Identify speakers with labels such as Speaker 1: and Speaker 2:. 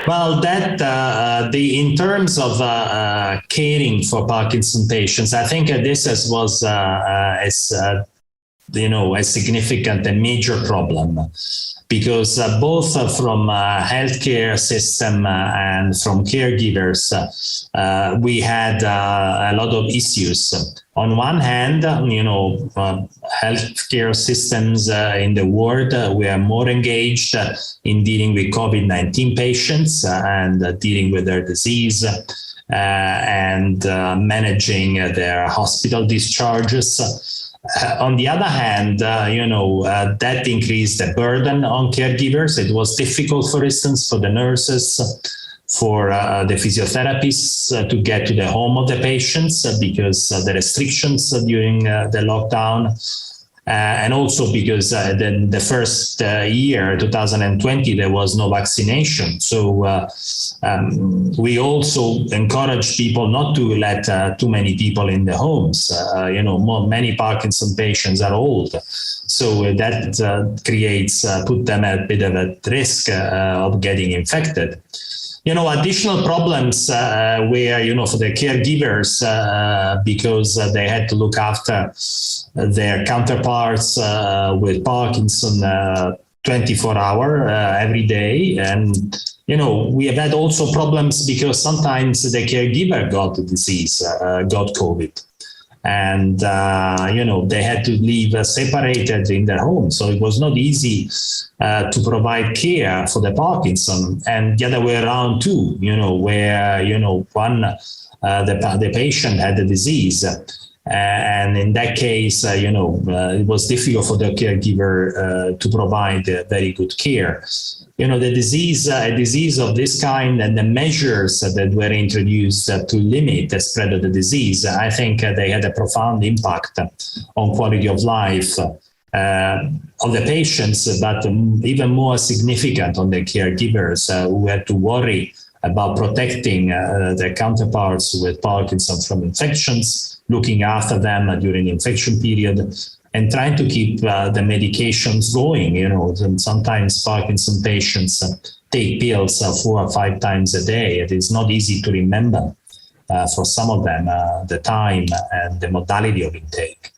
Speaker 1: Well, in terms of caring for Parkinson patients, I think this was a significant and major problem, because both from healthcare system and from caregivers, we had a lot of issues. On one hand, healthcare systems in the world were more engaged in dealing with COVID-19 patients and dealing with their disease and managing their hospital discharges. On the other hand, that increased the burden on caregivers. It was difficult, for instance, for the nurses, for the physiotherapists to get to the home of the patients because of the restrictions during the lockdown. And also because the first year, 2020, there was no vaccination. So we also encourage people not to let too many people in the homes. Many Parkinson patients are old. So that put them at a bit of a risk of getting infected. Additional problems were, for the caregivers, because they had to look after their counterparts with Parkinson 24-hour every day. And, we have had also problems because sometimes the caregiver got the disease, got COVID. And, they had to live separated in their home. So it was not easy to provide care for the Parkinson. And the other way around too, where, the patient had the disease. And in that case, it was difficult for the caregiver to provide very good care. A disease of this kind and the measures that were introduced to limit the spread of the disease, I think they had a profound impact on quality of life of the patients, but even more significant on the caregivers who had to worry about protecting their counterparts with Parkinson from infections, looking after them during the infection period, and trying to keep the medications going. And sometimes Parkinson patients take pills 4 or 5 times a day. It is not easy to remember for some of them the time and the modality of intake.